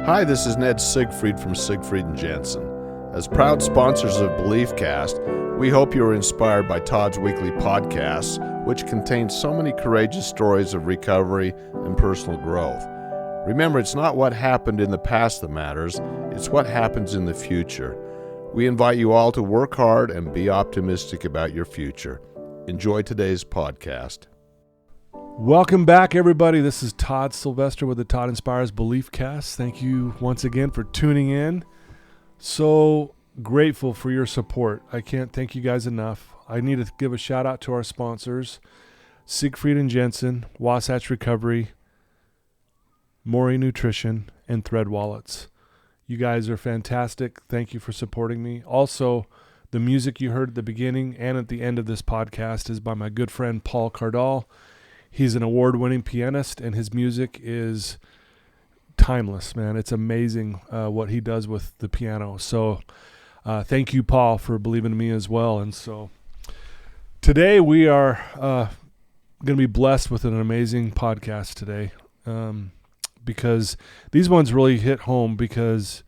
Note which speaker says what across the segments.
Speaker 1: Hi, this is Ned Siegfried from Siegfried & Jensen. As proud sponsors of BeliefCast, we hope you are inspired by Todd's weekly podcasts, which contain so many courageous stories of recovery and personal growth. Remember, it's not what happened in the past that matters, it's what happens in the future. We invite you all to work hard and be optimistic about your future. Enjoy today's podcast.
Speaker 2: Welcome back, everybody. This is Todd Sylvester with the Todd Inspires BeliefCast. Thank you once again for tuning in. So grateful for your support. I can't thank you guys enough. I need to give a shout out to our sponsors, Siegfried & Jensen, Wasatch Recovery, Maury Nutrition, and Thread Wallets. You guys are fantastic. Thank you for supporting me. Also, the music you heard at the beginning and at the end of this podcast is by my good friend Paul Cardall. He's an award-winning pianist, and his music is timeless, man. It's amazing what he does with the piano. So thank you, Paul, for believing in me as well. And so today we are going to be blessed with an amazing podcast today because these ones really hit home because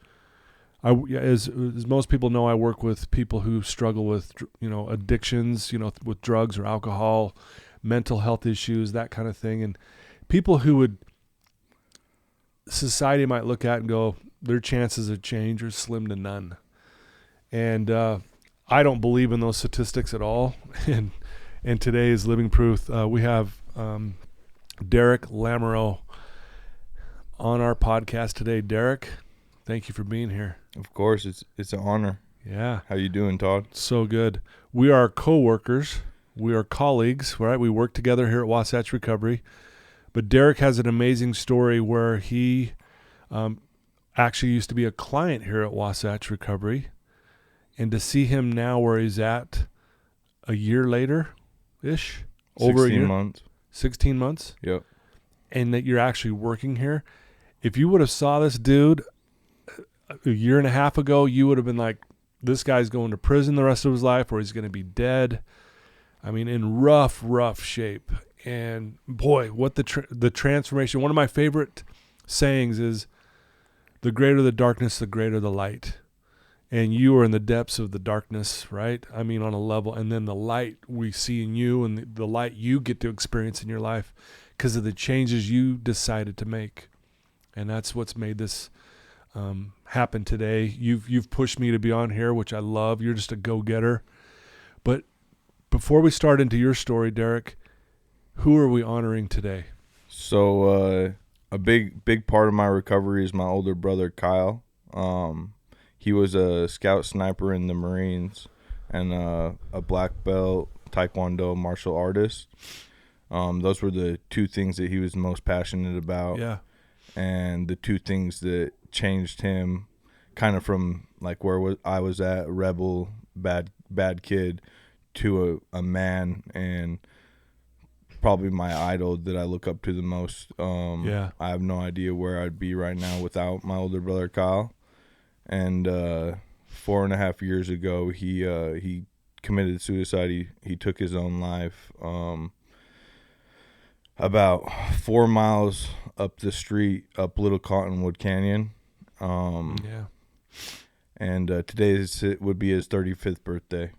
Speaker 2: as most people know, I work with people who struggle with, addictions, with drugs or alcohol, mental health issues, that kind of thing. And people who society might look at and go, their chances of change are slim to none. And I don't believe in those statistics at all. And today is living proof. We have Derrick Lamoreaux on our podcast today. Derrick, thank you for being here.
Speaker 3: Of course, it's an honor.
Speaker 2: Yeah.
Speaker 3: How you doing, Todd?
Speaker 2: So good. We are co-workers. We are colleagues, right? We work together here at Wasatch Recovery. But Derrick has an amazing story where he actually used to be a client here at Wasatch Recovery. And to see him now where he's at a year later-ish, over a year.
Speaker 3: 16 months.
Speaker 2: 16 months?
Speaker 3: Yep.
Speaker 2: And that you're actually working here. If you would have saw this dude a year and a half ago, you would have been like, this guy's going to prison the rest of his life or he's going to be dead. I mean, in rough shape. And boy, what the transformation. One of my favorite sayings is, the greater the darkness, the greater the light. And you are in the depths of the darkness, right? I mean, on a level. And then the light we see in you and the light you get to experience in your life because of the changes you decided to make. And that's what's made this happen today. You've pushed me to be on here, which I love. You're just a go-getter. But before we start into your story, Derrick, who are we honoring today?
Speaker 3: So a big part of my recovery is my older brother, Kyle. He was a scout sniper in the Marines and a black belt Taekwondo martial artist. Those were the two things that he was most passionate about.
Speaker 2: Yeah. And
Speaker 3: the two things that changed him kind of from like where I was at, a rebel, bad kid, to a man and probably my idol that I look up to the most. I have no idea where I'd be right now without my older brother Kyle. And 4.5 years ago, he committed suicide. He took his own life about 4 miles up the street, up Little Cottonwood Canyon. And today would be his 35th birthday.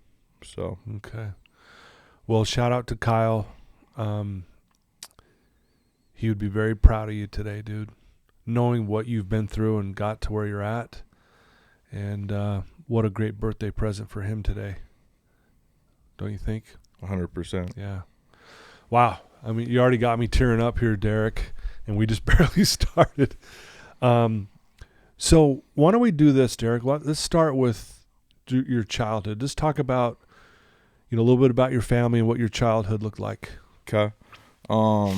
Speaker 3: So
Speaker 2: okay. Well, shout out to Kyle. He would be very proud of you today, dude. Knowing what you've been through and got to where you're at. And what a great birthday present for him today. Don't you think?
Speaker 3: 100%.
Speaker 2: Yeah. Wow. I mean, you already got me tearing up here, Derrick, and we just barely started. So why don't we do this, Derrick? Let's start with your childhood. Just talk about, a little bit about your family and what your childhood looked like.
Speaker 3: Okay. I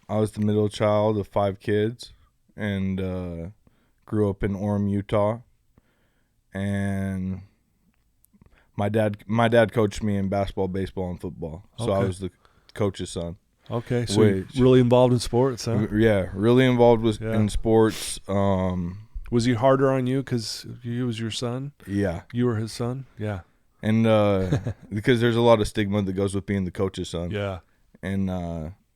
Speaker 3: was the middle child of 5 kids and grew up in Orem, Utah. And my dad coached me in basketball, baseball, and football. So I was the coach's son.
Speaker 2: Okay, so you're really involved in sports, huh?
Speaker 3: Yeah, really involved in sports.
Speaker 2: Was he harder on you because he was your son?
Speaker 3: Yeah.
Speaker 2: You were his son? Yeah.
Speaker 3: And because there's a lot of stigma that goes with being the coach's son.
Speaker 2: Yeah.
Speaker 3: And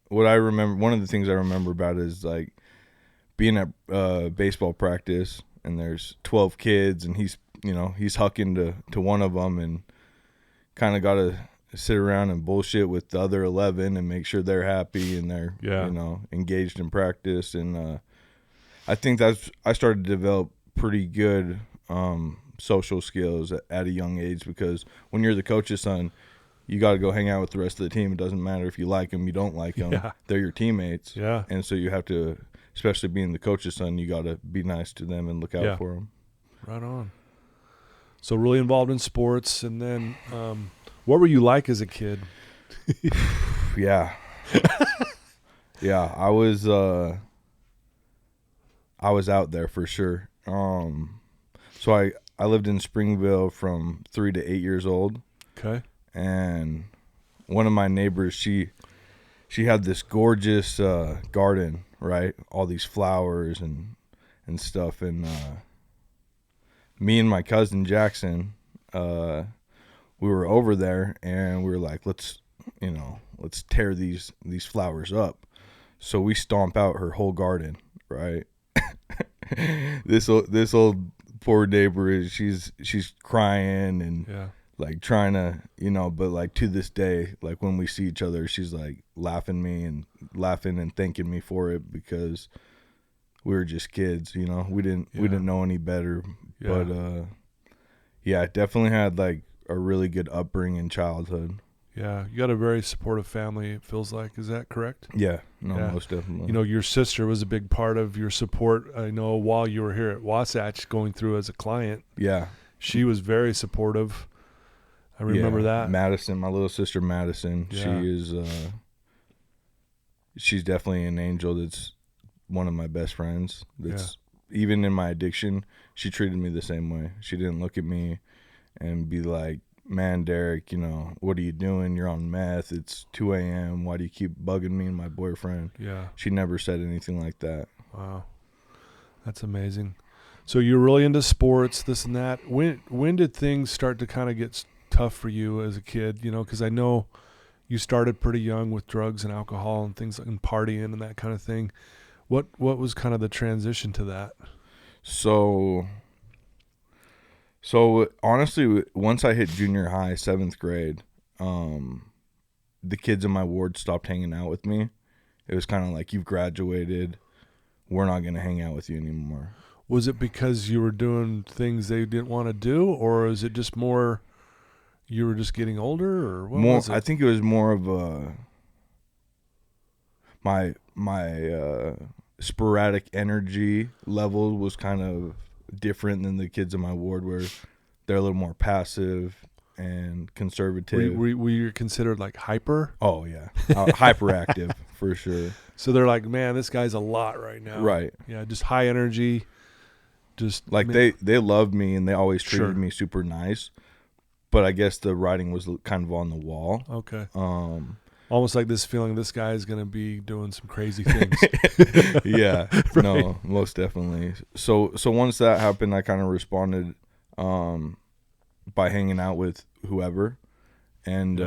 Speaker 3: what I remember, one of the things I remember about it is like being at baseball practice, and there's 12 kids, and he's hucking to one of them, and kind of got to sit around and bullshit with the other 11 and make sure they're happy and they're engaged in practice. And I think I started to develop pretty good social skills at a young age, because when you're the coach's son, you got to go hang out with the rest of the team. It doesn't matter if you like them, you don't like them.
Speaker 2: Yeah.
Speaker 3: They're your teammates.
Speaker 2: Yeah.
Speaker 3: And so you have to, especially being the coach's son, you got to be nice to them and look out for them.
Speaker 2: Right on. So really involved in sports. And then what were you like as a kid?
Speaker 3: Yeah. Yeah, I was out there for sure. So I lived in Springville from 3 to 8 years old.
Speaker 2: Okay.
Speaker 3: And one of my neighbors, she had this gorgeous garden, right? All these flowers and stuff. And me and my cousin Jackson, we were over there, and we were like, let's tear these flowers up. So we stomp out her whole garden, right? This old poor neighbor she's crying and like trying to, but like to this day, like when we see each other, she's like laughing and thanking me for it, because we were just kids, we didn't know any better. But definitely had like a really good upbringing in childhood. Yeah,
Speaker 2: you got a very supportive family, it feels like. Is that correct?
Speaker 3: Yeah, most definitely.
Speaker 2: Your sister was a big part of your support. I know while you were here at Wasatch going through as a client.
Speaker 3: Yeah.
Speaker 2: She was very supportive. I remember that.
Speaker 3: Madison, my little sister Madison, she's definitely an angel. That's one of my best friends. Even in my addiction, she treated me the same way. She didn't look at me and be like, man, Derrick, what are you doing? You're on meth. It's 2 a.m. Why do you keep bugging me and my boyfriend?
Speaker 2: Yeah.
Speaker 3: She never said anything like that.
Speaker 2: Wow. That's amazing. So you're really into sports, this and that. When did things start to kind of get tough for you as a kid? Because I know you started pretty young with drugs and alcohol and things like, and partying and that kind of thing. What was kind of the transition to that?
Speaker 3: So honestly, once I hit junior high, 7th grade, the kids in my ward stopped hanging out with me. It was kind of like, you've graduated. We're not going to hang out with you anymore.
Speaker 2: Was it because you were doing things they didn't want to do, or is it just more you were just getting older, or what was it?
Speaker 3: I think it was more of my sporadic energy level was kind of different than the kids in my ward, where they're a little more passive and conservative.
Speaker 2: Were you considered like hyper?
Speaker 3: Oh yeah, hyperactive for sure.
Speaker 2: So they're like, man, this guy's a lot right now.
Speaker 3: Right.
Speaker 2: Yeah, just high energy. Just
Speaker 3: like they loved me and they always treated me super nice, but I guess the writing was kind of on the wall.
Speaker 2: Okay. Almost like this feeling this guy is going to be doing some crazy things.
Speaker 3: Yeah. Right. No, most definitely. So once that happened, I kind of responded by hanging out with whoever. And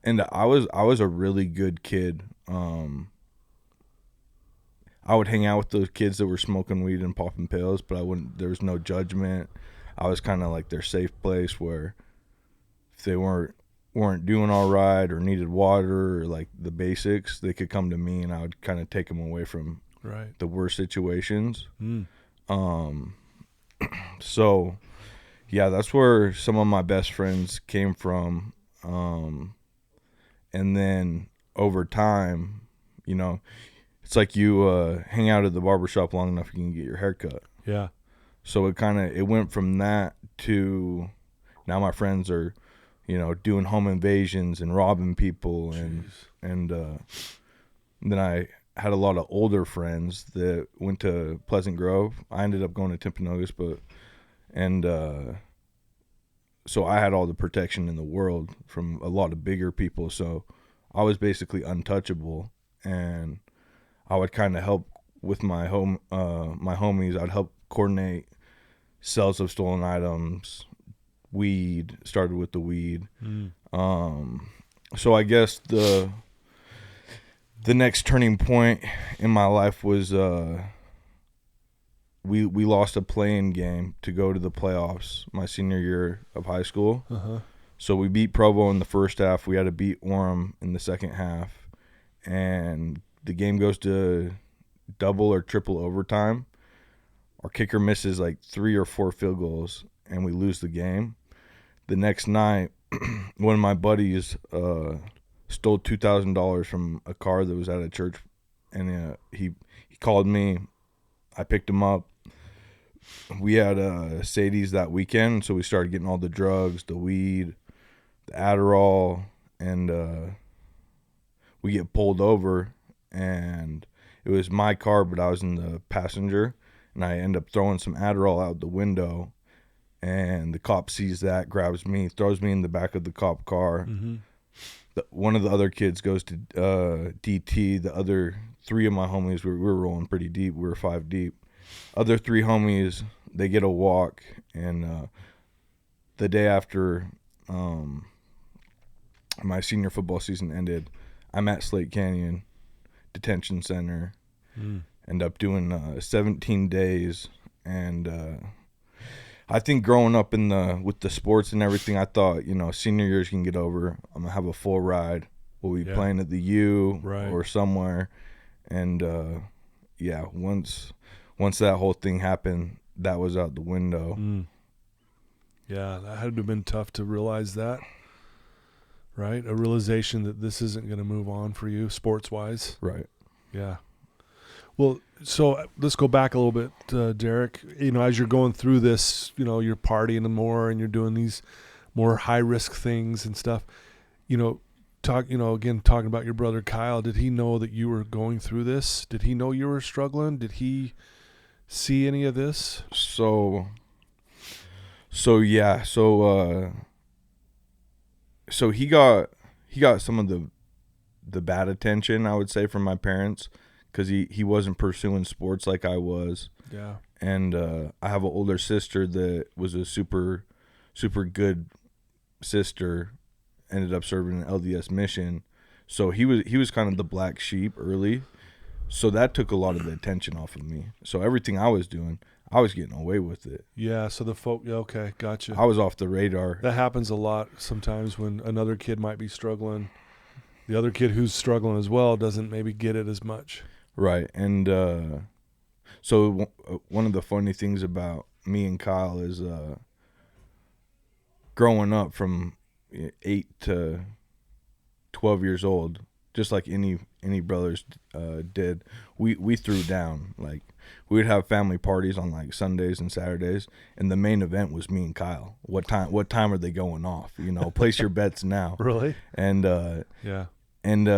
Speaker 3: I was a really good kid. I would hang out with those kids that were smoking weed and popping pills, but there was no judgment. I was kind of like their safe place, where if they weren't doing all right or needed water or like the basics, they could come to me and I would kind of take them away from the worst situations. So yeah, that's where some of my best friends came from. And then over time, it's like you hang out at the barbershop long enough, you can get your hair cut.
Speaker 2: Yeah.
Speaker 3: So it went from that to now my friends are, doing home invasions and robbing people. And then I had a lot of older friends that went to Pleasant Grove. I ended up going to Timpanogos, so I had all the protection in the world from a lot of bigger people. So I was basically untouchable, and I would kind of help with my homies. I'd help coordinate sales of stolen items, weed, started with the weed. So I guess the the next turning point in my life was we lost a play-in game to go to the playoffs my senior year of high school.
Speaker 2: Uh-huh.
Speaker 3: So we beat Provo in the first half. We had to beat Orem in the second half. And the game goes to double or triple overtime. Our kicker misses like 3 or 4 field goals, and we lose the game. The next night, one of my buddies stole $2,000 from a car that was at a church, and he called me. I picked him up. We had Sadie's that weekend, so we started getting all the drugs, the weed, the Adderall, and we get pulled over, and it was my car, but I was in the passenger, and I end up throwing some Adderall out the window, and the cop sees that, grabs me, throws me in the back of the cop car.
Speaker 2: Mm-hmm.
Speaker 3: One of the other kids goes to DT. The other 3 of my homies, we were rolling pretty deep. We were 5 deep. Other 3 homies, they get a walk, and the day after my senior football season ended, I'm at Slate Canyon Detention Center. End up doing 17 days, and I think growing up with the sports and everything, I thought, senior years can get over. I'm gonna have a full ride. We'll be playing at the U or somewhere, and once that whole thing happened, that was out the window.
Speaker 2: Yeah, that had to have been tough to realize that, right? A realization that this isn't going to move on for you sports-wise.
Speaker 3: Right.
Speaker 2: Yeah. Well, so let's go back a little bit, Derrick. As you're going through this, you're partying more and you're doing these more high-risk things and stuff. Talking about your brother Kyle, did he know that you were going through this? Did he know you were struggling? Did he see any of this?
Speaker 3: So he got some of the bad attention, I would say, from my parents, because he wasn't pursuing sports like I was.
Speaker 2: Yeah.
Speaker 3: And I have an older sister that was a super, super good sister, ended up serving an LDS mission. So he was kind of the black sheep early. So that took a lot of the attention off of me. So everything I was doing, I was getting away with it.
Speaker 2: Yeah, so okay, gotcha.
Speaker 3: I was off the radar.
Speaker 2: That happens a lot sometimes when another kid might be struggling. The other kid who's struggling as well doesn't maybe get it as much.
Speaker 3: Right. And so one of the funny things about me and Kyle is growing up from 8 to 12 years old, just like any brothers did, we threw down. Like, we would have family parties on like Sundays and Saturdays, and the main event was me and Kyle. What time are they going off? Place your bets now.
Speaker 2: Really?
Speaker 3: And
Speaker 2: yeah.
Speaker 3: And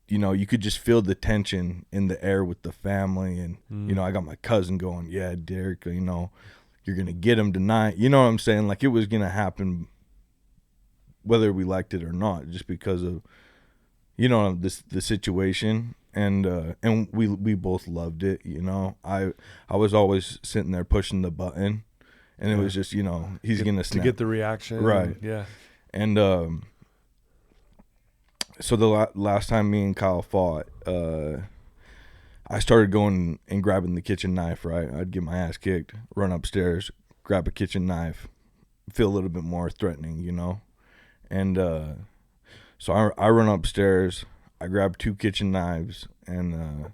Speaker 3: you could just feel the tension in the air with the family, and I got my cousin going, yeah, Derrick, you're gonna get him tonight. You know what I'm saying? Like, it was gonna happen whether we liked it or not, just because of the situation. And we both loved it. I was always sitting there pushing the button, and it was just he's gonna snap.
Speaker 2: To get the reaction,
Speaker 3: right?
Speaker 2: Yeah.
Speaker 3: And so the last time me and Kyle fought, I started going and grabbing the kitchen knife. Right, I'd get my ass kicked, run upstairs, grab a kitchen knife, feel a little bit more threatening, and so I run upstairs. I grabbed 2 kitchen knives, and it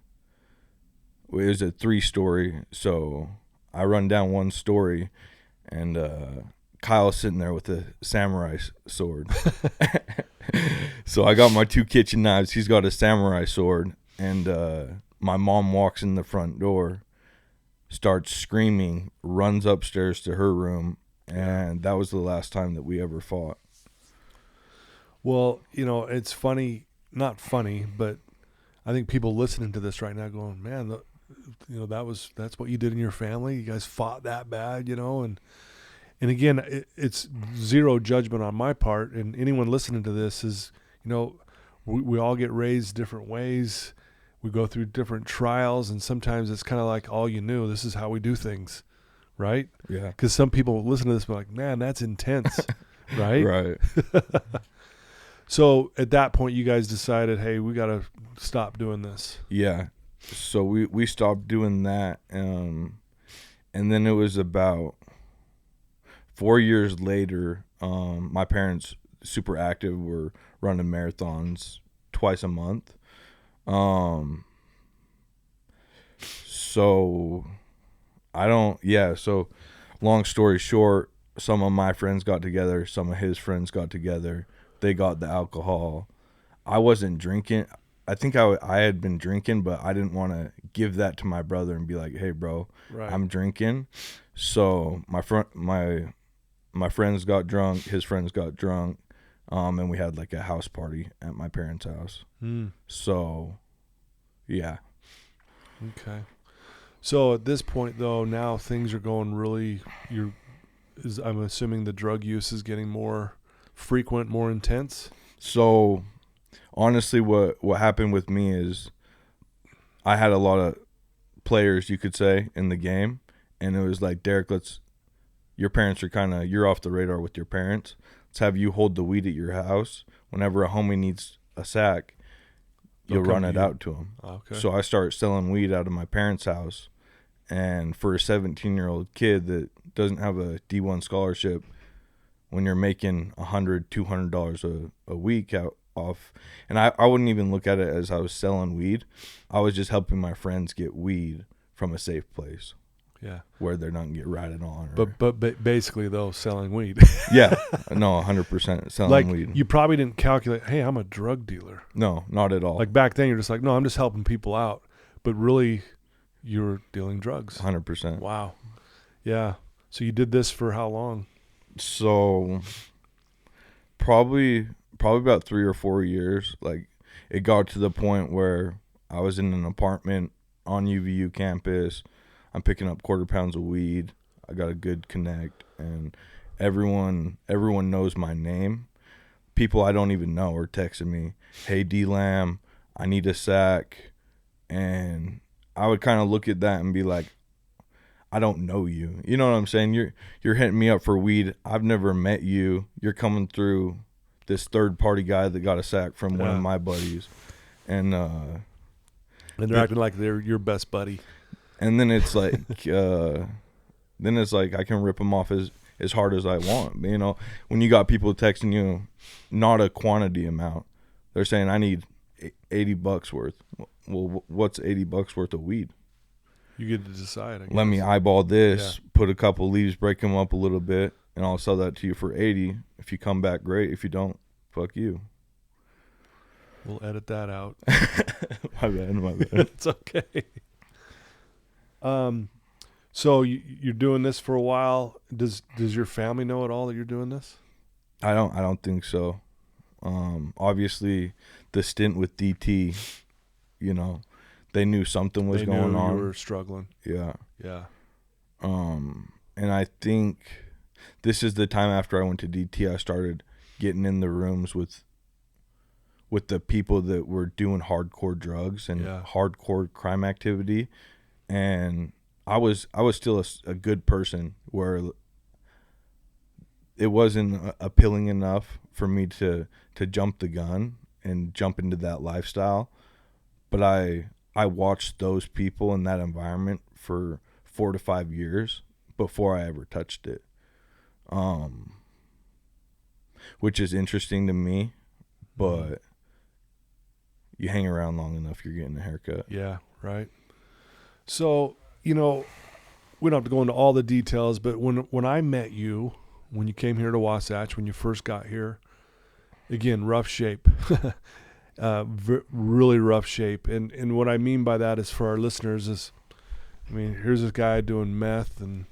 Speaker 3: was a 3-story. So I run down 1 story, and Kyle's sitting there with a samurai sword. So I got my 2 kitchen knives. He's got a samurai sword, and my mom walks in the front door, starts screaming, runs upstairs to her room, and that was the last time that we ever fought.
Speaker 2: Well, it's funny. Not funny, but I think people listening to this right now going, man, that's what you did in your family. You guys fought that bad, and again, it's zero judgment on my part, and anyone listening to this is, we all get raised different ways. We go through different trials, and sometimes it's kind of like all you knew. This is how we do things, right?
Speaker 3: Yeah.
Speaker 2: Because some people listen to this and be like, man, that's intense, right?
Speaker 3: Right.
Speaker 2: So at that point, you guys decided, hey, we got to stop doing this.
Speaker 3: Yeah. So we stopped doing that. And then it was about 4 years later, my parents, super active, were running marathons twice a month. So so long story short, some of my friends got together, some of his friends got together. They got the alcohol. I wasn't drinking. I think I had been drinking, but I didn't want to give that to my brother and be like, "Hey, bro,
Speaker 2: Right.
Speaker 3: I'm drinking." So my friends got drunk, his friends got drunk, and we had like a house party at my parents' house. So, yeah.
Speaker 2: Okay. So at this point, though, now things are going really. I'm assuming the drug use is getting more frequent, more intense.
Speaker 3: So, honestly, what happened with me is I had a lot of players, you could say, in the game, and it was like, Derrick, your parents are you're off the radar with your parents. Let's have you hold the weed at your house. Whenever a homie needs a sack, you'll run it out to him.
Speaker 2: Okay.
Speaker 3: So I started selling weed out of my parents' house. And for a 17-year-old kid that doesn't have a D1 scholarship, when you're making $100, $200 a week off, and I wouldn't even look at it as I was selling weed. I was just helping my friends get weed from a safe place.
Speaker 2: Yeah.
Speaker 3: Where they're not going to get ratted on.
Speaker 2: But basically, though, selling weed.
Speaker 3: Yeah. No, 100% selling
Speaker 2: like,
Speaker 3: weed.
Speaker 2: You probably didn't calculate, hey, I'm a drug dealer.
Speaker 3: No, not at all.
Speaker 2: Like back then, you're just like, no, I'm just helping people out. But really, you're dealing drugs.
Speaker 3: 100%.
Speaker 2: Wow. Yeah. So you did this for how long?
Speaker 3: So probably about 3 or 4 years. Like, it got to the point where I was in an apartment on UVU campus. I'm picking up quarter pounds of weed. I got a good connect, and everyone knows my name. People I don't even know are texting me, "Hey, D-Lam, I need a sack." And I would kind of look at that and be like, I don't know you. You know what I'm saying? You're hitting me up for weed. I've never met you. You're coming through this third party guy that got a sack from one of my buddies. And
Speaker 2: they're acting like they're your best buddy.
Speaker 3: And then it's like I can rip them off as hard as I want. You know, when you got people texting you not a quantity amount, they're saying I need $80 worth. Well, what's $80 worth of weed?
Speaker 2: You get to decide. I guess.
Speaker 3: Let me eyeball this, put a couple leaves, break them up a little bit, and I'll sell that to you for $80. If you come back, great. If you don't, fuck you.
Speaker 2: We'll edit that out.
Speaker 3: My bad.
Speaker 2: It's okay. So you're doing this for a while. Does your family know at all that you're doing this?
Speaker 3: I don't think so. Obviously, the stint with DT, you know, they knew something was going on.
Speaker 2: You were struggling.
Speaker 3: Yeah.
Speaker 2: Yeah.
Speaker 3: And I think this is the time after I went to DT, I started getting in the rooms with the people that were doing hardcore drugs and hardcore crime activity. And I was still a good person, where it wasn't appealing enough for me to jump the gun and jump into that lifestyle. But I watched those people in that environment for 4 to 5 years before I ever touched it. Which is interesting to me, but you hang around long enough, you're getting a haircut.
Speaker 2: Yeah, right. So, you know, we don't have to go into all the details, but when I met you, when you came here to Wasatch, when you first got here, again, rough shape, really rough shape. And what I mean by that is, for our listeners, is, I mean, here's this guy doing meth and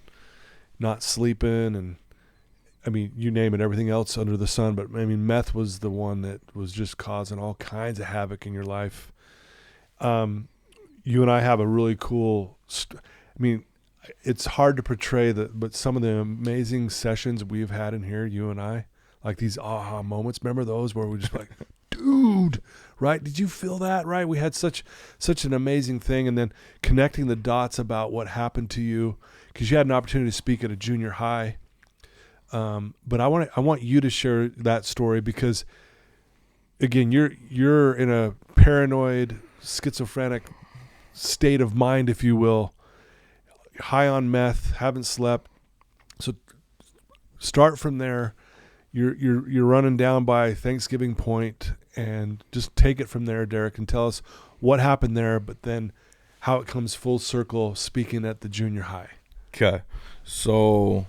Speaker 2: not sleeping, and I mean, you name it, everything else under the sun. But I mean, meth was the one that was just causing all kinds of havoc in your life. You and I have a really cool, I mean, it's hard to portray that, but some of the amazing sessions we've had in here, you and I, like these aha moments. Remember those where we just like, dude, right? Did you feel that? Right? We had such an amazing thing, and then connecting the dots about what happened to you, because you had an opportunity to speak at a junior high. But I want you to share that story, because again, you're in a paranoid, schizophrenic state of mind, if you will, high on meth, haven't slept. So start from there. You're running down by Thanksgiving Point, and just take it from there, Derrick, and tell us what happened there, but then how it comes full circle speaking at the junior high.
Speaker 3: Okay. So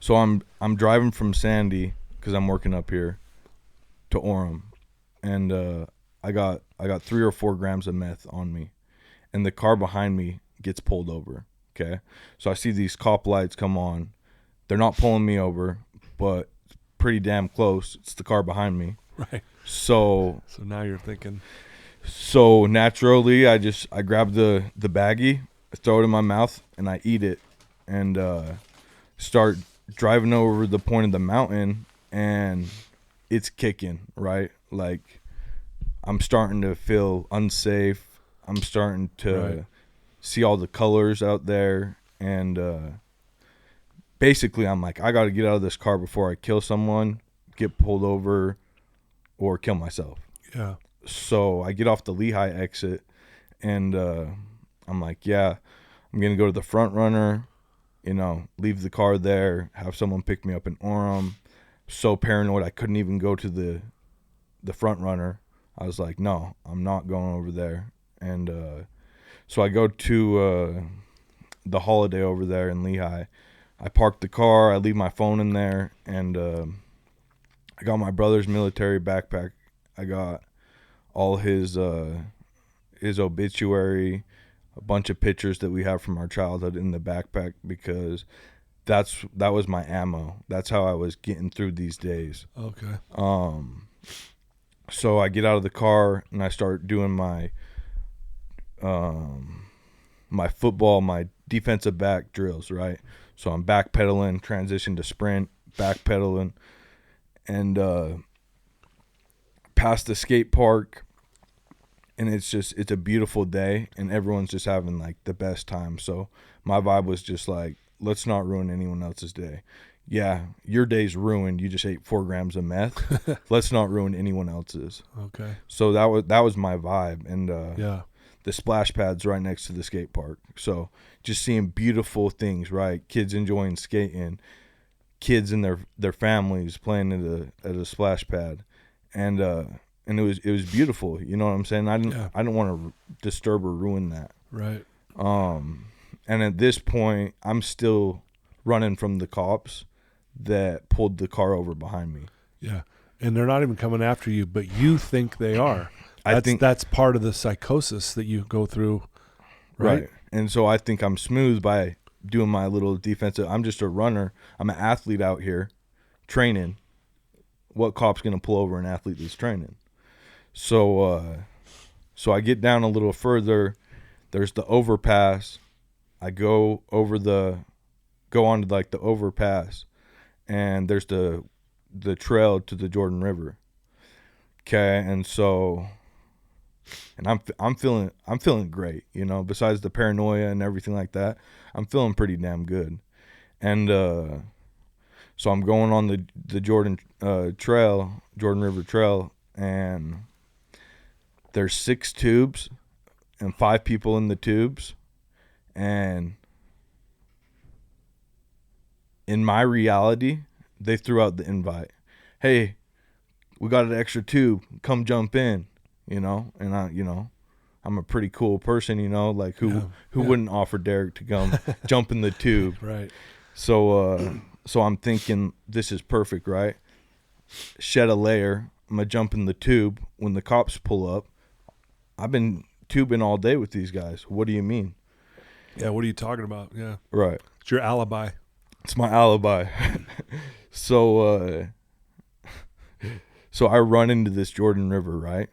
Speaker 3: I'm driving from Sandy, because I'm working up here, to Orem, and I got 3 or 4 grams of meth on me, and the car behind me gets pulled over. Okay, so I see these cop lights come on. They're not pulling me over, but pretty damn close. It's the car behind me.
Speaker 2: Right.
Speaker 3: So
Speaker 2: now you're thinking.
Speaker 3: So naturally, I grab the baggie, throw it in my mouth, and I eat it, and start driving over the point of the mountain, and it's kicking, right? Like, I'm starting to feel unsafe. I'm starting to see all the colors out there, and basically I'm like, I got to get out of this car before I kill someone, get pulled over, or kill myself.
Speaker 2: Yeah.
Speaker 3: So I get off the Lehigh exit, and I'm like, yeah, I'm going to go to the front runner, leave the car there, have someone pick me up in Orem. So paranoid I couldn't even go to the front runner. I was like, no, I'm not going over there. And so I go to the Holiday over there in Lehigh. I park the car, I leave my phone in there, and I got my brother's military backpack. I got all his obituary, a bunch of pictures that we have from our childhood in the backpack, because that was my ammo. That's how I was getting through these days.
Speaker 2: Okay.
Speaker 3: So I get out of the car and I start doing my football, my defensive back drills, right? So I'm backpedaling, transition to sprint, backpedaling, and past the skate park, and it's a beautiful day, and everyone's just having like the best time. So my vibe was just like, let's not ruin anyone else's day. Yeah, your day's ruined. You just ate 4 grams of meth. Let's not ruin anyone else's.
Speaker 2: Okay.
Speaker 3: So that was my vibe, and
Speaker 2: yeah.
Speaker 3: The splash pad's right next to the skate park. So just seeing beautiful things, right? Kids enjoying skating, kids and their families playing at a splash pad, and it was beautiful. You know what I'm saying? I didn't want to disturb or ruin that.
Speaker 2: Right.
Speaker 3: And at this point, I'm still running from the cops that pulled the car over behind me.
Speaker 2: Yeah. And they're not even coming after you, but you think they are.
Speaker 3: I think
Speaker 2: that's part of the psychosis that you go through, right?
Speaker 3: And so I think I'm smooth by doing my little defensive. I'm just a runner. I'm an athlete out here training. What cop's going to pull over an athlete that's training? So I get down a little further. There's the overpass. I go onto like the overpass, and there's the trail to the Jordan River. Okay, and I'm feeling great, besides the paranoia and everything like that. I'm feeling pretty damn good. And so I'm going on the Jordan River Trail, and there's 6 tubes and 5 people in the tubes. And in my reality, they threw out the invite. Hey, we got an extra tube. Come jump in, and I'm a pretty cool person, like who wouldn't offer Derrick to come jump in the tube.
Speaker 2: Right.
Speaker 3: So I'm thinking this is perfect, right? Shed a layer. I'm going to jump in the tube when the cops pull up. I've been tubing all day with these guys. What do you mean?
Speaker 2: Yeah, what are you talking about? Yeah.
Speaker 3: Right.
Speaker 2: It's your alibi.
Speaker 3: It's my alibi. So I run into this Jordan River, right?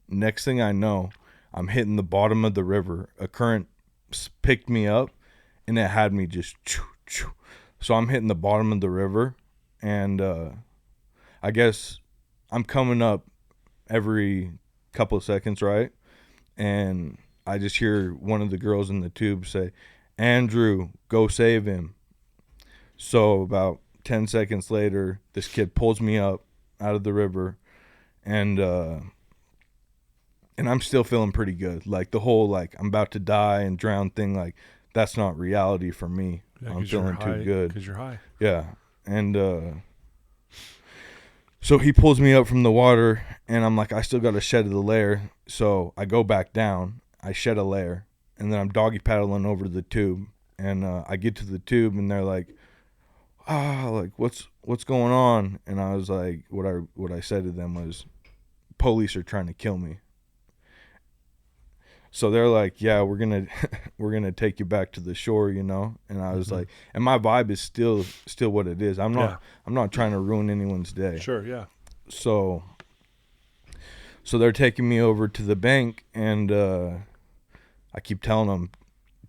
Speaker 3: Next thing I know, I'm hitting the bottom of the river. A current picked me up, and it had me just choo, choo. So I'm hitting the bottom of the river, and I guess I'm coming up every couple of seconds, right? And I just hear one of the girls in the tube say, "Andrew, go save him." So about 10 seconds later, this kid pulls me up out of the river, and I'm still feeling pretty good. Like the whole like I'm about to die and drown thing, like that's not reality for me.
Speaker 2: Yeah,
Speaker 3: I'm feeling too good.
Speaker 2: Because you're high.
Speaker 3: Yeah. And so he pulls me up from the water, and I'm like, I still got to shed the layer. So I go back down, I shed a layer, and then I'm doggy paddling over to the tube. And I get to the tube, and they're like, like what's going on? And I was like, what I said to them was, police are trying to kill me. So they're like, yeah, we're gonna take you back to the shore, you know. And I was like, and my vibe is still what it is. I'm not trying to ruin anyone's day.
Speaker 2: Sure, yeah.
Speaker 3: So they're taking me over to the bank, and I keep telling them,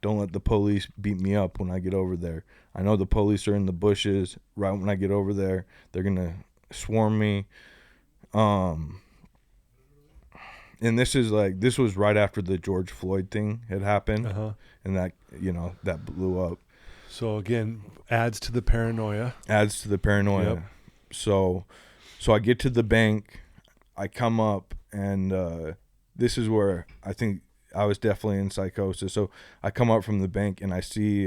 Speaker 3: don't let the police beat me up when I get over there. I know the police are in the bushes. Right when I get over there, they're gonna swarm me. And this was right after the George Floyd thing had happened, and that, you know, that blew up.
Speaker 2: So again, adds to the paranoia.
Speaker 3: Yep. So I get to the bank, I come up, and this is where I think I was definitely in psychosis. So I come up from the bank, and I see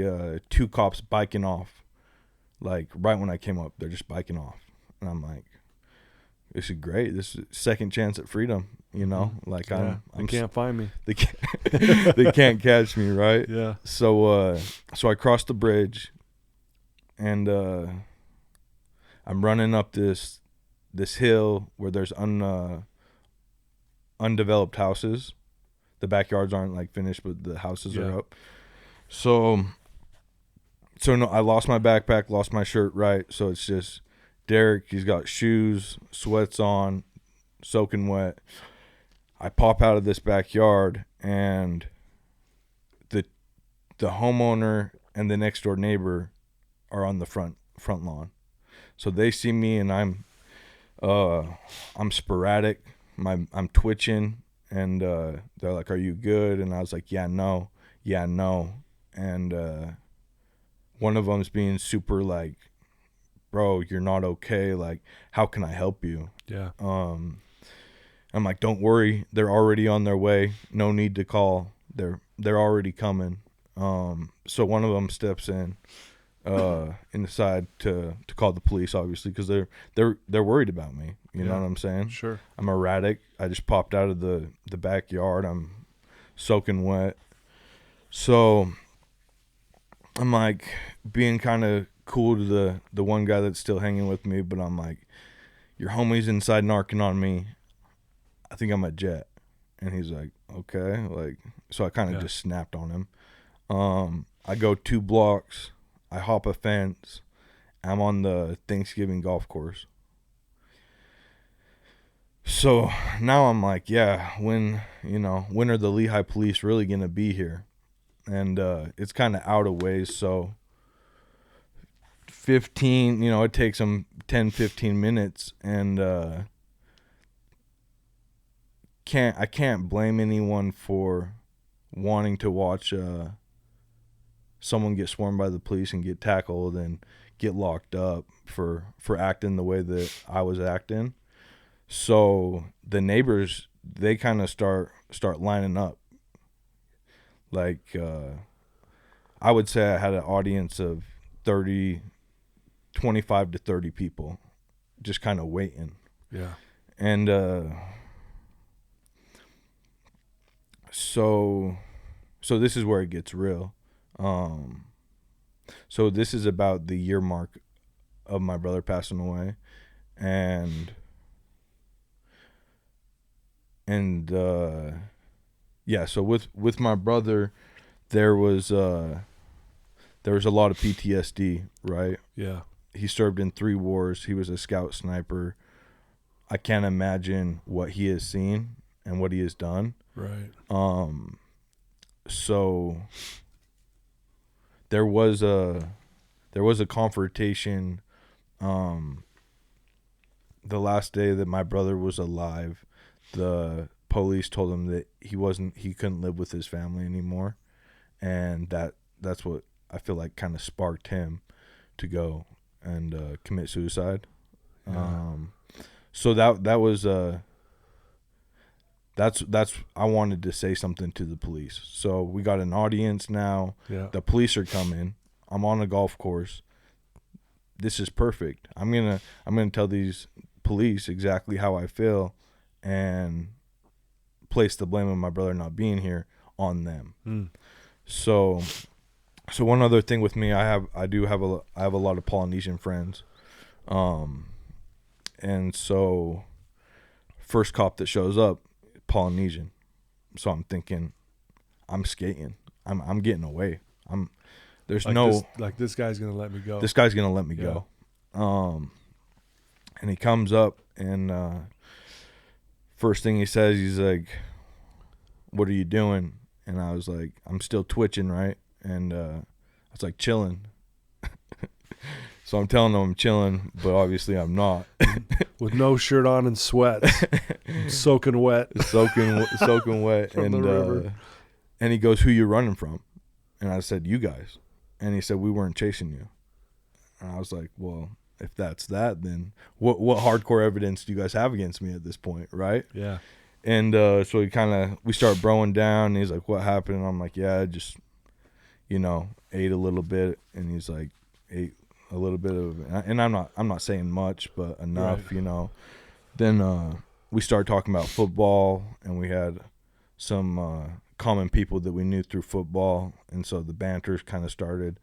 Speaker 3: 2 cops biking off. Like right when I came up, they're just biking off, and I'm like, this is great. This is second chance at freedom, you know. Like
Speaker 2: they can't find me.
Speaker 3: They can't catch me, right?
Speaker 2: Yeah.
Speaker 3: So I crossed the bridge, and I'm running up this hill where there's undeveloped houses. The backyards aren't like finished, but the houses are up. So no, I lost my backpack, lost my shirt, right? So it's just Derrick, he's got shoes, sweats on, soaking wet. I pop out of this backyard, and the homeowner and the next door neighbor are on the front lawn. So they see me, and I'm sporadic. I'm twitching, and they're like, "Are you good?" And I was like, "Yeah, no." And one of them's being super like, bro, you're not okay. Like, how can I help you?
Speaker 2: Yeah.
Speaker 3: I'm like, don't worry. They're already on their way. No need to call. They're already coming. So one of them steps in the side to call the police, obviously, because they're worried about me. You know what I'm saying?
Speaker 2: Sure.
Speaker 3: I'm erratic. I just popped out of the backyard. I'm soaking wet. So I'm like being kind of cool to the one guy that's still hanging with me, but I'm like, your homie's inside narking on me. I think I'm a jet. And he's like, okay. Like, so I kind of just snapped on him. I go 2 blocks. I hop a fence. I'm on the Thanksgiving golf course. So now I'm like, yeah, when are the Lehigh police really going to be here? And it's kind of out of ways, so 15, it takes them 10-15 minutes, and I can't blame anyone for wanting to watch someone get swarmed by the police and get tackled and get locked up for acting the way that I was acting. So the neighbors, they kind of start lining up. Like, I would say I had an audience of 25 to 30 people just kind of waiting.
Speaker 2: Yeah.
Speaker 3: And so this is where it gets real. So this is about the year mark of my brother passing away. And yeah, so with my brother, there was a lot of PTSD, right?
Speaker 2: Yeah.
Speaker 3: He served in 3 wars. He was a scout sniper. I can't imagine what he has seen and what he has done.
Speaker 2: Right.
Speaker 3: So there was a confrontation the last day that my brother was alive. The police told him that he couldn't live with his family anymore, and that's what I feel like kind of sparked him to go and commit suicide.
Speaker 2: Yeah.
Speaker 3: So that was That's I wanted to say something to the police. So we got an audience now.
Speaker 2: Yeah.
Speaker 3: The police are coming. I'm on a golf course. This is perfect. I'm gonna tell these police exactly how I feel and place the blame of my brother not being here on them. So one other thing with me, I have a lot of Polynesian friends. And so first cop that shows up, Polynesian. So I'm thinking, I'm skating. I'm getting away. There's
Speaker 2: this guy's gonna let me go.
Speaker 3: This guy's gonna let me go. And he comes up and first thing he says, he's like, "What are you doing?" And I was like, "I'm still twitching, right?" And I was like, "Chilling." So I'm telling him I'm chilling, but obviously I'm not.
Speaker 2: With no shirt on and sweats, soaking wet.
Speaker 3: soaking wet.
Speaker 2: From the river.
Speaker 3: And he goes, "Who you running from?" And I said, "You guys." And he said, "We weren't chasing you." And I was like, "Well, if that's that, then what hardcore evidence do you guys have against me at this point, right?"
Speaker 2: Yeah.
Speaker 3: And so we start broing down. And he's like, "What happened?" And I'm like, "Yeah, I just, ate a little bit." And he's like, "Ate a little bit of," and I'm not saying much, but enough,
Speaker 2: Right.
Speaker 3: Then we started talking about football, and we had some common people that we knew through football, and so the banter kind of started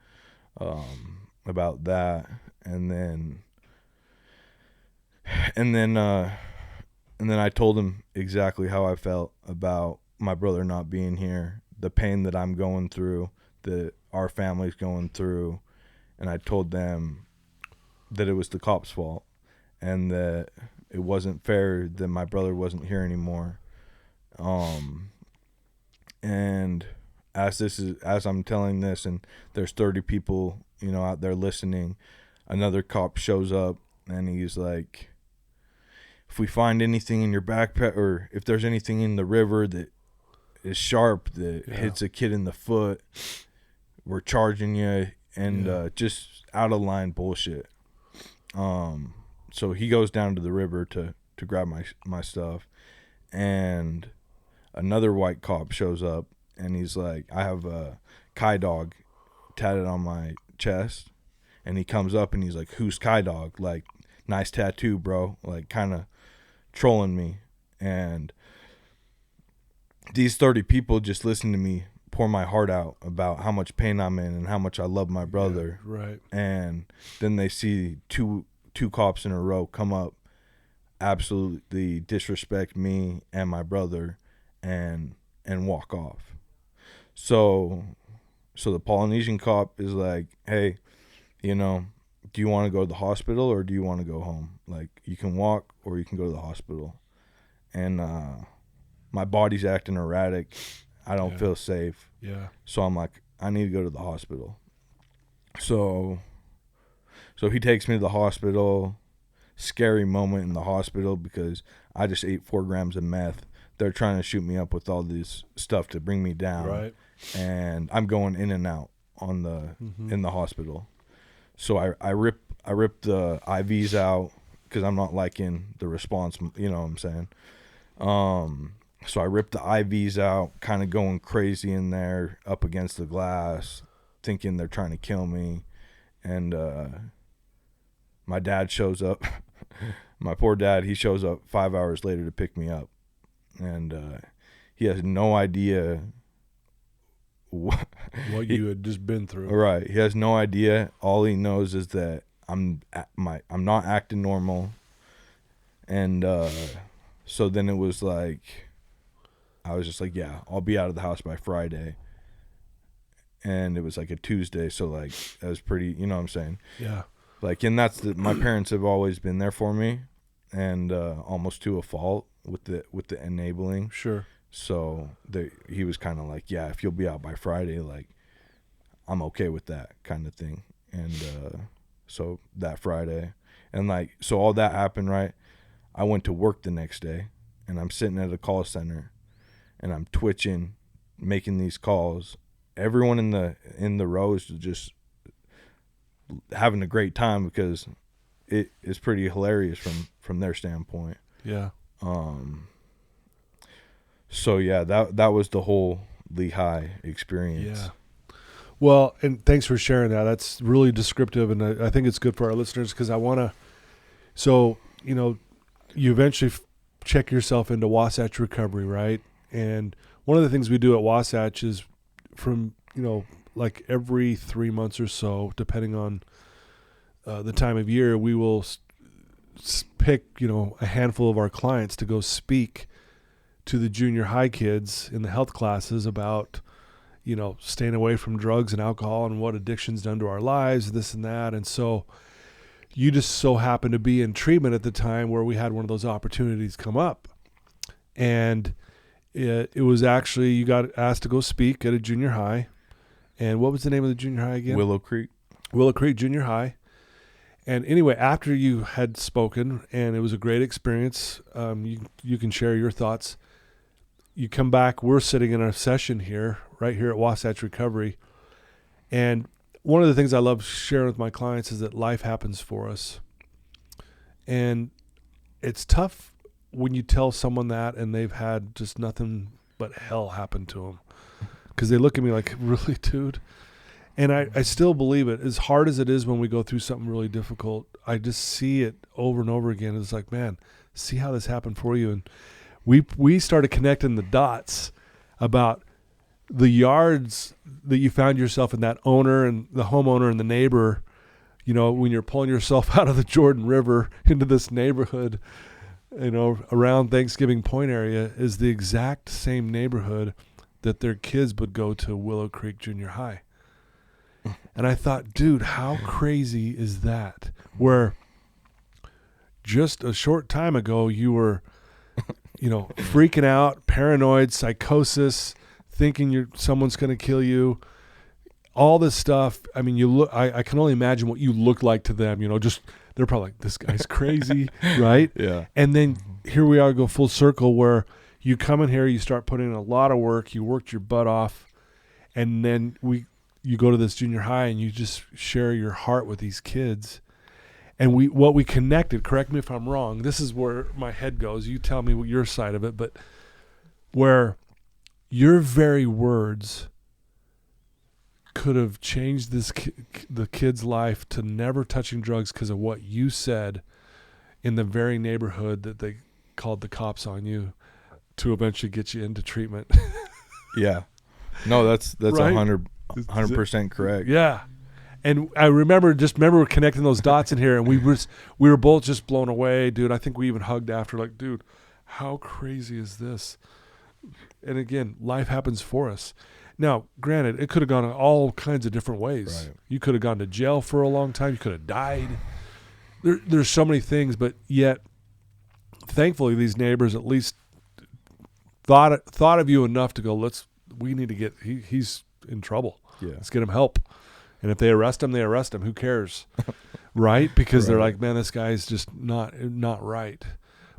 Speaker 3: about that, and then I told him exactly how I felt about my brother not being here, the pain that I'm going through, that our family's going through. And I told them that it was the cops' fault and that it wasn't fair that my brother wasn't here anymore. And as I'm telling this, and there's 30 people, out there listening, another cop shows up and he's like, "If we find anything in your backpack, or if there's anything in the river that is sharp that hits a kid in the foot, we're charging you." And just out of line bullshit. So he goes down to the river to grab my stuff, and another white cop shows up, and he's like, "I have a Kai Dog tatted on my chest," and he comes up and he's like, "Who's Kai Dog? Like, nice tattoo, bro." Like, kind of trolling me. And these 30 people just listen to me pour my heart out about how much pain I'm in and how much I love my brother.
Speaker 2: Yeah, right.
Speaker 3: And then they see two cops in a row come up, absolutely disrespect me and my brother, and walk off. So the Polynesian cop is like, "Hey, do you want to go to the hospital or do you want to go home? Like, you can walk or you can go to the hospital." And my body's acting erratic. I don't feel safe.
Speaker 2: Yeah.
Speaker 3: So I'm like, I need to go to the hospital. So he takes me to the hospital. Scary moment in the hospital because I just ate 4 grams of meth. They're trying to shoot me up with all this stuff to bring me down.
Speaker 2: Right.
Speaker 3: And I'm going in and out on in the hospital. So I rip the IVs out because I'm not liking the response. You know what I'm saying? So I ripped the IVs out, kind of going crazy in there, up against the glass, thinking they're trying to kill me. And my dad shows up. My poor dad, he shows up 5 hours later to pick me up. And he has no idea what
Speaker 2: you had just been through.
Speaker 3: Right. He has no idea. All he knows is that I'm not acting normal. And so then it was like, I was just like, yeah, I'll be out of the house by Friday. And it was like a Tuesday, so like that was pretty, you know what I'm saying?
Speaker 2: Yeah.
Speaker 3: Like, and my parents have always been there for me, and almost to a fault with the enabling.
Speaker 2: Sure.
Speaker 3: So he was kind of like, yeah, if you'll be out by Friday, like, I'm okay with that kind of thing. And so that Friday, and like, so all that happened, right? I went to work the next day, and I'm sitting at a call center, and I'm twitching, making these calls. Everyone in the row is just having a great time because it is pretty hilarious from their standpoint.
Speaker 2: Yeah.
Speaker 3: So yeah, that was the whole Lehigh experience.
Speaker 2: Yeah. Well, and thanks for sharing that. That's really descriptive, and I think it's good for our listeners because I want to. So, you eventually check yourself into Wasatch Recovery, right? And one of the things we do at Wasatch is from, like every 3 months or so, depending on the time of year, we will pick, a handful of our clients to go speak to the junior high kids in the health classes about, staying away from drugs and alcohol and what addiction's done to our lives, this and that. And so you just so happened to be in treatment at the time where we had one of those opportunities come up. And it was actually, you got asked to go speak at a junior high. And what was the name of the junior high again?
Speaker 3: Willow Creek
Speaker 2: Junior High. And anyway, after you had spoken, and it was a great experience, you can share your thoughts. You come back, we're sitting in a session here, right here at Wasatch Recovery. And one of the things I love sharing with my clients is that life happens for us. And it's tough when you tell someone that and they've had just nothing but hell happen to them. Because they look at me like, really, dude? And I still believe it. As hard as it is when we go through something really difficult, I just see it over and over again. It's like, man, see how this happened for you. And we started connecting the dots about the yards that you found yourself in, that owner and the homeowner and the neighbor, when you're pulling yourself out of the Jordan River into this neighborhood, around Thanksgiving Point area, is the exact same neighborhood that their kids would go to Willow Creek Junior High. And I thought, dude, how crazy is that? Where just a short time ago you were, freaking out, paranoid, psychosis, thinking someone's going to kill you, all this stuff. I mean, I can only imagine what you looked like to them, just, they're probably like, this guy's crazy, right?
Speaker 3: Yeah.
Speaker 2: And then here we are, go full circle, where you come in here, you start putting in a lot of work, you worked your butt off, and then you go to this junior high and you just share your heart with these kids. And what we connected, correct me if I'm wrong, this is where my head goes, you tell me your side of it, but where your very words could have changed the kid's life to never touching drugs because of what you said in the very neighborhood that they called the cops on you to eventually get you into treatment.
Speaker 3: Yeah. No, that's
Speaker 2: Right?
Speaker 3: 100% correct.
Speaker 2: Yeah. And I remember connecting those dots in here, and we were both just blown away, dude. I think we even hugged after, like, dude, how crazy is this? And again, life happens for us. Now, granted, it could have gone all kinds of different ways.
Speaker 3: Right.
Speaker 2: You could have gone to jail for a long time. You could have died. There's so many things, but yet, thankfully, these neighbors at least thought of you enough to go, we need to get, he's in trouble.
Speaker 3: Yeah.
Speaker 2: Let's get him help. And if they arrest him, they arrest him. Who cares? Right? Because they're like, man, this guy's just not right.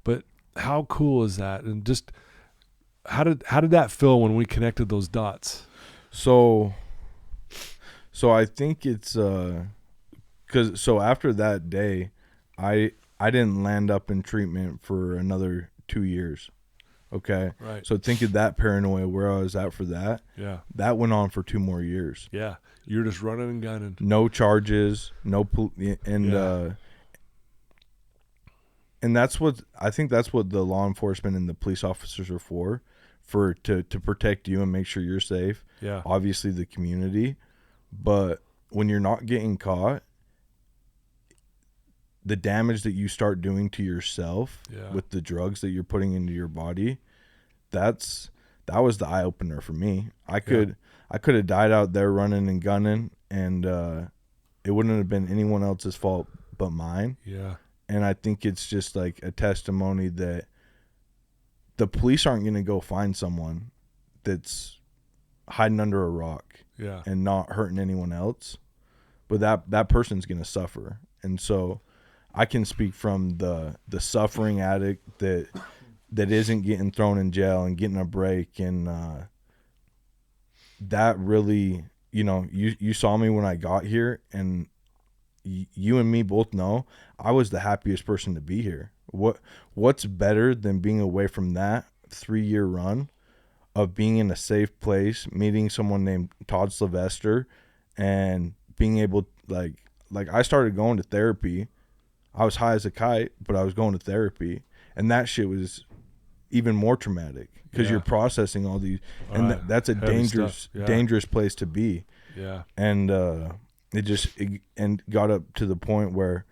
Speaker 2: But how cool is that? And just how did that feel when we connected those dots?
Speaker 3: So I think it's because after that day, I didn't land up in treatment for another 2 years. Okay.
Speaker 2: Right.
Speaker 3: So think of that paranoia where I was at for that.
Speaker 2: Yeah.
Speaker 3: That went on for 2 more years.
Speaker 2: Yeah. You're just running and gunning.
Speaker 3: No charges, and that's what I think. That's what the law enforcement and the police officers are for to protect you and make sure you're safe.
Speaker 2: Yeah.
Speaker 3: Obviously the community, but when you're not getting caught, the damage that you start doing to yourself with the drugs that you're putting into your body, that was the eye opener for me. I could have died out there running and gunning, and it wouldn't have been anyone else's fault but mine.
Speaker 2: Yeah.
Speaker 3: And I think it's just like a testimony that the police aren't going to go find someone that's hiding under a rock and not hurting anyone else, but that person's going to suffer. And so I can speak from the suffering addict that isn't getting thrown in jail and getting a break, and that really, you saw me when I got here, and you and me both know I was the happiest person to be here. What's better than being away from that 3-year run of being in a safe place, meeting someone named Todd Sylvester, and being able, like I started going to therapy. I was high as a kite, but I was going to therapy, and that shit was even more traumatic because you're processing all these, and that's a dangerous place to be.
Speaker 2: Yeah.
Speaker 3: And it got up to the point where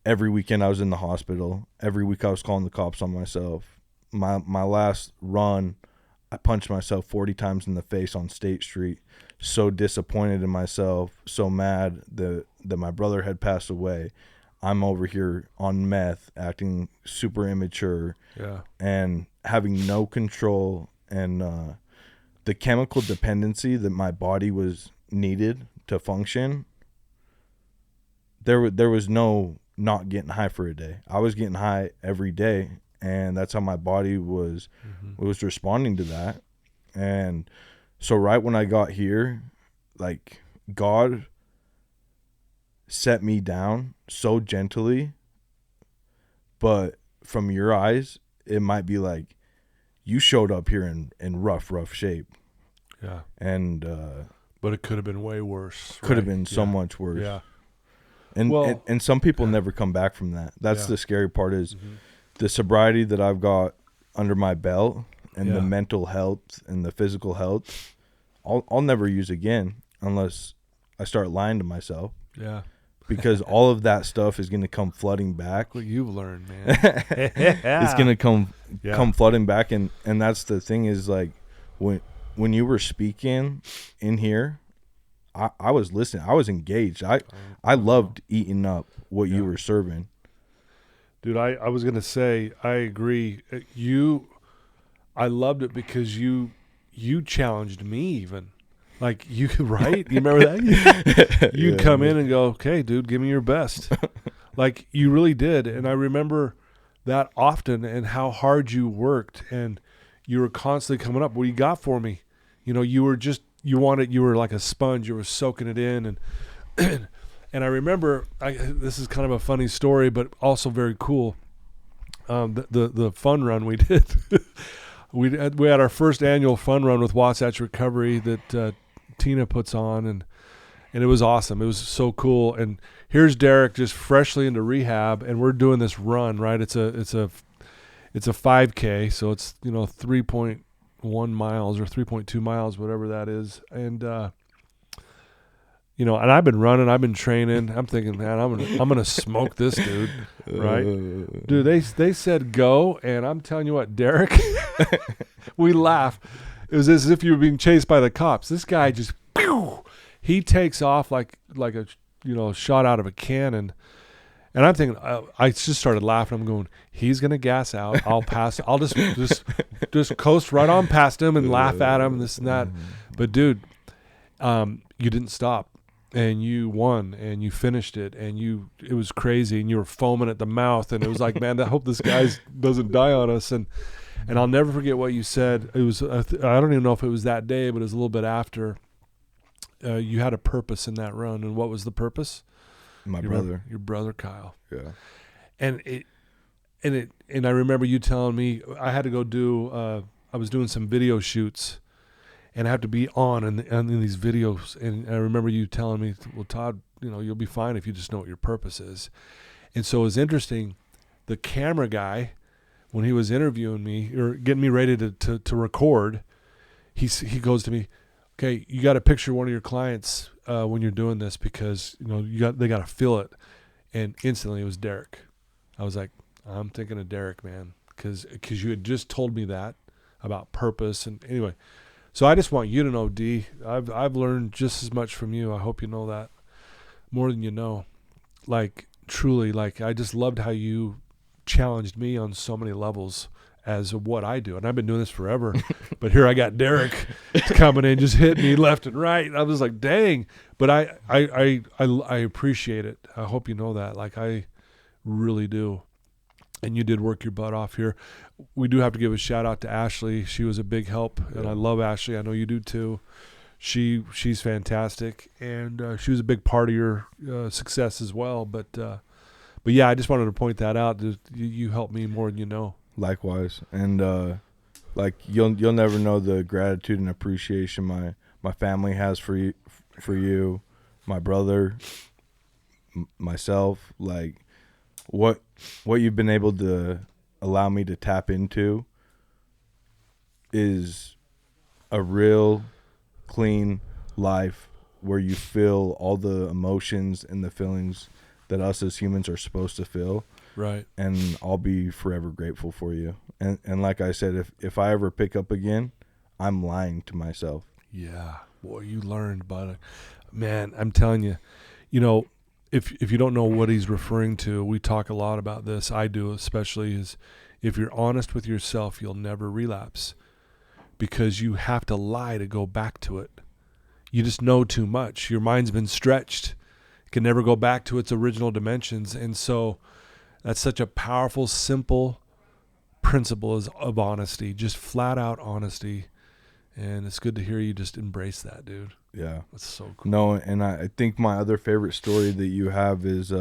Speaker 3: every weekend I was in the hospital. Every week I was calling the cops on myself. My last run, I punched myself 40 times in the face on State Street. So disappointed in myself, so mad that my brother had passed away. I'm over here on meth, acting super immature, and having no control, and the chemical dependency that my body was needed to function. There was no not getting high for a day. I was getting high every day, and that's how my body was responding to that. And so right when I got here, like, God set me down so gently, but from your eyes, it might be like, you showed up here in rough shape.
Speaker 2: Yeah.
Speaker 3: And
Speaker 2: but it could have been way worse.
Speaker 3: Could have been so much worse.
Speaker 2: Yeah.
Speaker 3: And some people never come back from that. That's the scary part, is the sobriety that I've got under my belt, and the mental health and the physical health, I'll never use again unless I start lying to myself.
Speaker 2: Yeah.
Speaker 3: Because all of that stuff is going to come flooding back.
Speaker 2: What you've learned, man.
Speaker 3: It's going to come flooding back. And that's the thing, is like, when you were speaking in here, I was listening. I was engaged. I loved eating up what you were serving.
Speaker 2: Dude, I was going to say, I agree. I loved it because you challenged me even. Like, you, right? You remember that? You'd come in and go, okay, dude, give me your best. Like, you really did. And I remember that often, and how hard you worked, and you were constantly coming up. What you got for me? You know, you were like a sponge. You were soaking it in. And and I remember, this is kind of a funny story, but also very cool. The fun run we did. We had our first annual fun run with Wasatch Recovery that Tina puts on, and it was awesome. It was so cool. And here's Derrick just freshly into rehab, and we're doing this run, right? It's a 5K, so it's 3.1 miles or 3.2 miles, whatever that is. And and I've been running, I've been training. I'm thinking, man, I'm gonna smoke this dude, right? Dude, they said go, and I'm telling you what, Derrick, we laugh. It was as if you were being chased by the cops. This guy just, he takes off like a shot out of a cannon. And I'm thinking, I just started laughing. I'm going, he's gonna gas out. I'll pass. I'll just coast right on past him and laugh at him, this and that. But dude, you didn't stop, and you won, and you finished it, and it was crazy, and you were foaming at the mouth, and it was like, man, I hope this guy doesn't die on us. And I'll never forget what you said. It was I don't even know if it was that day, but it was a little bit after. You had a purpose in that run, and what was the purpose? Your brother Kyle.
Speaker 3: Yeah.
Speaker 2: And I remember you telling me I had to go do. I was doing some video shoots, and I have to be on in these videos. And I remember you telling me, well, Todd, you'll be fine if you just know what your purpose is. And so it was interesting. The camera guy, when he was interviewing me or getting me ready to record, he goes to me, okay, you got to picture one of your clients when you're doing this, because they got to feel it. And instantly it was Derrick. I was like, I'm thinking of Derrick, man, because you had just told me that about purpose. And anyway, so I just want you to know, D, I've learned just as much from you. I hope you know that, more than you know. Like, truly, like, I just loved how you challenged me on so many levels as what I do. And I've been doing this forever, but here I got Derrick coming in, just hitting me left and right. I was like, dang, but I appreciate it. I hope you know that. Like, I really do. And you did work your butt off here. We do have to give a shout out to Ashley. She was a big help, and I love Ashley. I know you do too. She's fantastic, and she was a big part of your success as well. But yeah, I just wanted to point that out. You helped me more than you know.
Speaker 3: Likewise. And Like you'll never know the gratitude and appreciation my family has for you, my brother, myself. Like what you've been able to allow me to tap into is a real clean life where you feel all the emotions and the feelings that us as humans are supposed to feel.
Speaker 2: Right.
Speaker 3: And I'll be forever grateful for you. And like I said, if I ever pick up again, I'm lying to myself.
Speaker 2: Yeah. Boy, you learned about it. Man, I'm telling you, if you don't know what he's referring to, we talk a lot about this. I do, especially, is if you're honest with yourself, you'll never relapse because you have to lie to go back to it. You just know too much. Your mind's been stretched. It can never go back to its original dimensions. And so that's such a powerful, simple principle of honesty, just flat out honesty. And it's good to hear you just embrace that, dude.
Speaker 3: Yeah.
Speaker 2: That's so cool.
Speaker 3: No, and I think my other favorite story that you have is,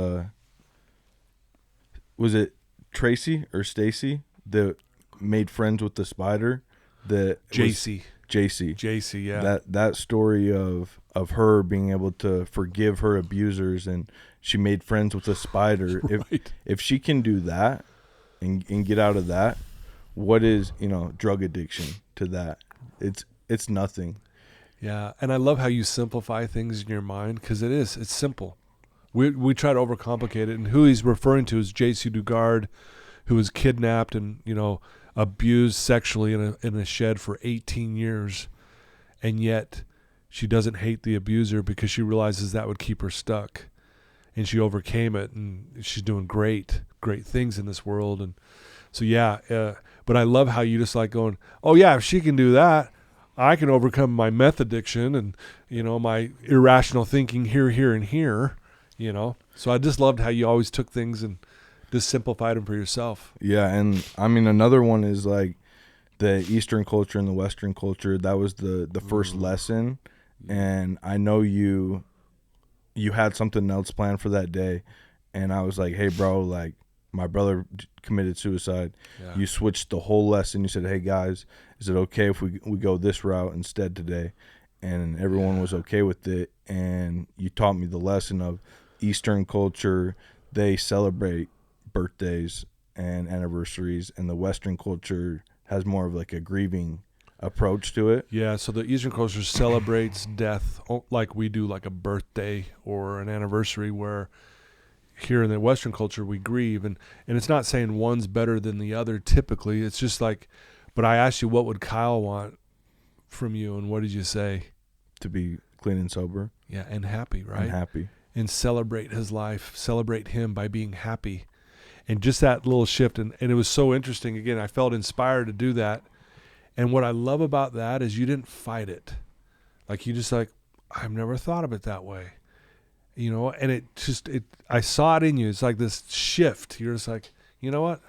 Speaker 3: was it Tracy or Stacy that made friends with the spider?
Speaker 2: JC, yeah.
Speaker 3: That story of her being able to forgive her abusers and she made friends with a spider.
Speaker 2: Right.
Speaker 3: If she can do that and get out of that, what is, drug addiction to that? It's nothing.
Speaker 2: Yeah, and I love how you simplify things in your mind because it's simple. We try to overcomplicate it, and who he's referring to is J.C. Dugard, who was kidnapped and abused sexually in a shed for 18 years, and yet she doesn't hate the abuser because she realizes that would keep her stuck, and she overcame it, and she's doing great things in this world. And so but I love how you just like going, oh yeah, if she can do that, I can overcome my meth addiction and my irrational thinking here and here. So I just loved how you always took things and just simplified them for yourself.
Speaker 3: Yeah, and I mean another one is like the Eastern culture and the Western culture. That was the first lesson, and I know you had something else planned for that day, and I was like, hey bro, like my brother committed suicide. Yeah. You switched the whole lesson. You said, hey guys, is it okay if we go this route instead today? And everyone was okay with it, and you taught me the lesson of Eastern culture. They celebrate birthdays and anniversaries, and the Western culture has more of like a grieving approach to it.
Speaker 2: Yeah, so the Eastern culture celebrates death like we do, like a birthday or an anniversary, where here in the Western culture we grieve, and it's not saying one's better than the other typically. It's just like, but I asked you what would Kyle want from you, and what did you say?
Speaker 3: To be clean and sober.
Speaker 2: Yeah, and happy, right?
Speaker 3: And happy.
Speaker 2: And celebrate his life, celebrate him by being happy. And just that little shift, and it was so interesting. Again, I felt inspired to do that. And what I love about that is you didn't fight it. Like you just like, I've never thought of it that way. And I saw it in you. It's like this shift. You're just like, you know what?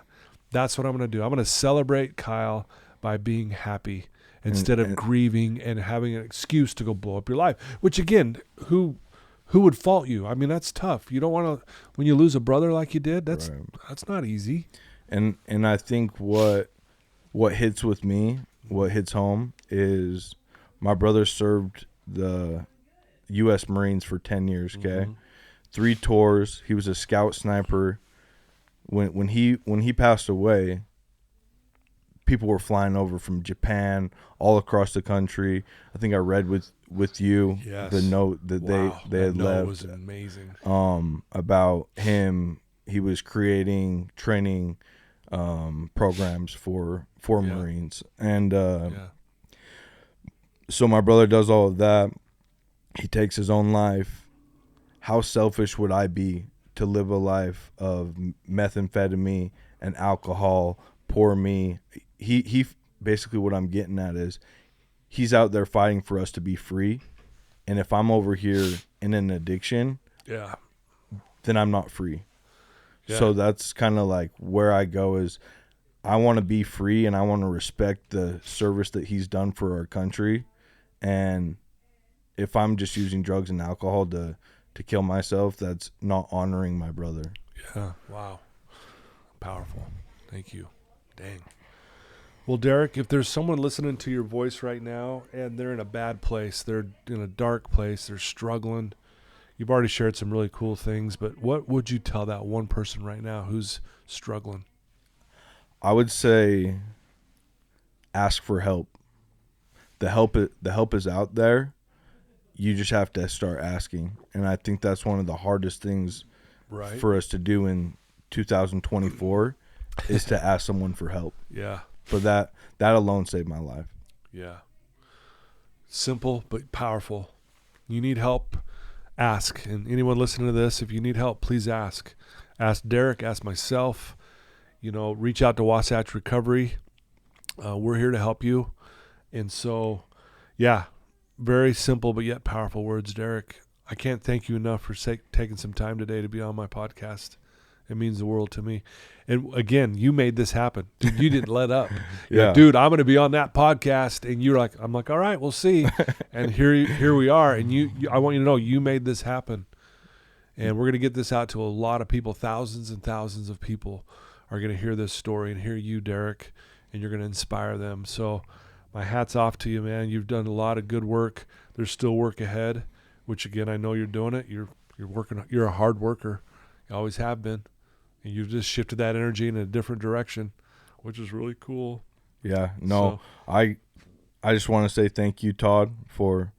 Speaker 2: That's what I'm going to do. I'm going to celebrate Kyle by being happy instead of grieving and having an excuse to go blow up your life. Which again, who would fault you? I mean, that's tough. You don't want to, when you lose a brother like you did, that's not easy.
Speaker 3: And I think what hits with me, what hits home is my brother served the U.S. Marines for 10 years, okay? Mm-hmm. 3 tours. He was a scout sniper. When he passed away, people were flying over from Japan, all across the country. I think I read with you the note that they had left.
Speaker 2: Was amazing.
Speaker 3: About him. He was creating training programs for Marines. And so my brother does all of that. He takes his own life. How selfish would I be to live a life of methamphetamine and alcohol? Poor me. He basically, what I'm getting at is he's out there fighting for us to be free. And if I'm over here in an addiction, then I'm not free. Yeah. So that's kind of like where I go is I want to be free, and I want to respect the service that he's done for our country. And if I'm just using drugs and alcohol to kill myself, that's not honoring my brother.
Speaker 2: Yeah. Wow. Powerful. Thank you. Dang. Well, Derrick, if there's someone listening to your voice right now and they're in a bad place, they're in a dark place, they're struggling, you've already shared some really cool things, but what would you tell that one person right now who's struggling?
Speaker 3: I would say ask for help. The help is out there. You just have to start asking. And I think that's one of the hardest things for us to do in 2024 is to ask someone for help.
Speaker 2: Yeah.
Speaker 3: But that alone saved my life.
Speaker 2: Yeah. Simple but powerful. You need help, ask. And anyone listening to this, if you need help, please ask. Ask Derrick, ask myself. Reach out to Wasatch Recovery. We're here to help you. And so, yeah, very simple but yet powerful words, Derrick. I can't thank you enough for taking some time today to be on my podcast. It means the world to me. And again, you made this happen. Dude, you didn't let up.
Speaker 3: Yeah.
Speaker 2: Dude, I'm going to be on that podcast. And I'm like, all right, we'll see. And here we are. And I want you to know you made this happen. And we're going to get this out to a lot of people. Thousands and thousands of people are going to hear this story and hear you, Derrick, and you're going to inspire them. So my hat's off to you, man. You've done a lot of good work. There's still work ahead, which again, I know you're doing it. You're working. You're a hard worker. You always have been. And you've just shifted that energy in a different direction, which is really cool.
Speaker 3: Yeah. No, so, I just want to say thank you, Todd, for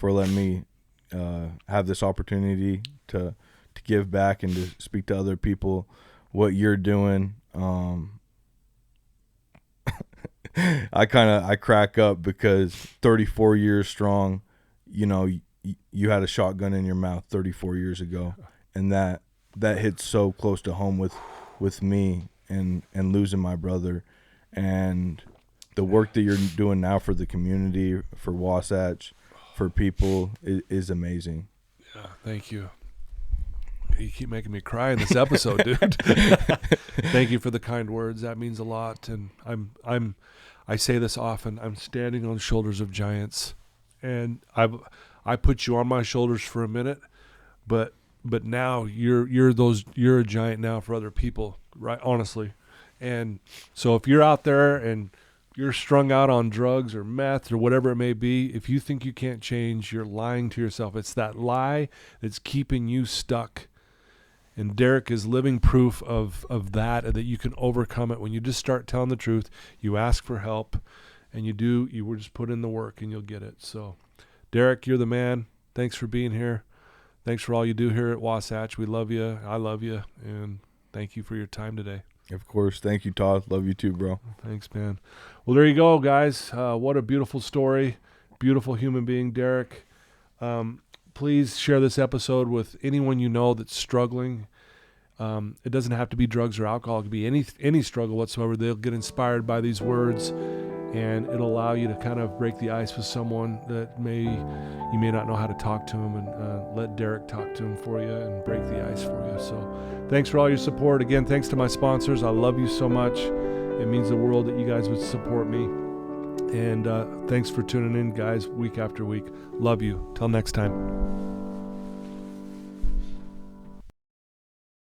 Speaker 3: letting me have this opportunity to give back and to speak to other people what you're doing. I crack up because 34 years strong, you had a shotgun in your mouth 34 years ago, and that hits so close to home with me and losing my brother, and the work that you're doing now for the community, for Wasatch, for people is amazing.
Speaker 2: Yeah, thank you. You keep making me cry in this episode, dude. Thank you for the kind words. That means a lot. And I say this often. I'm standing on the shoulders of giants, and I put you on my shoulders for a minute, but now you're a giant now for other people, right? Honestly. And so if you're out there and you're strung out on drugs or meth or whatever it may be, if you think you can't change, you're lying to yourself. It's that lie that's keeping you stuck. And Derrick is living proof of that you can overcome it when you just start telling the truth. You ask for help, and you will just put in the work, and you'll get it. So, Derrick, you're the man. Thanks for being here. Thanks for all you do here at Wasatch. We love you. I love you, and thank you for your time today.
Speaker 3: Of course. Thank you, Todd. Love you too, bro.
Speaker 2: Thanks, man. Well, there you go, guys. What a beautiful story. Beautiful human being, Derrick. Please share this episode with anyone you know that's struggling. It doesn't have to be drugs or alcohol. It could be any struggle whatsoever. They'll get inspired by these words, and it'll allow you to kind of break the ice with someone that you may not know how to talk to them, and let Derrick talk to them for you and break the ice for you. So thanks for all your support. Again, thanks to my sponsors. I love you so much. It means the world that you guys would support me. And thanks for tuning in, guys, week after week. Love you. Till next time.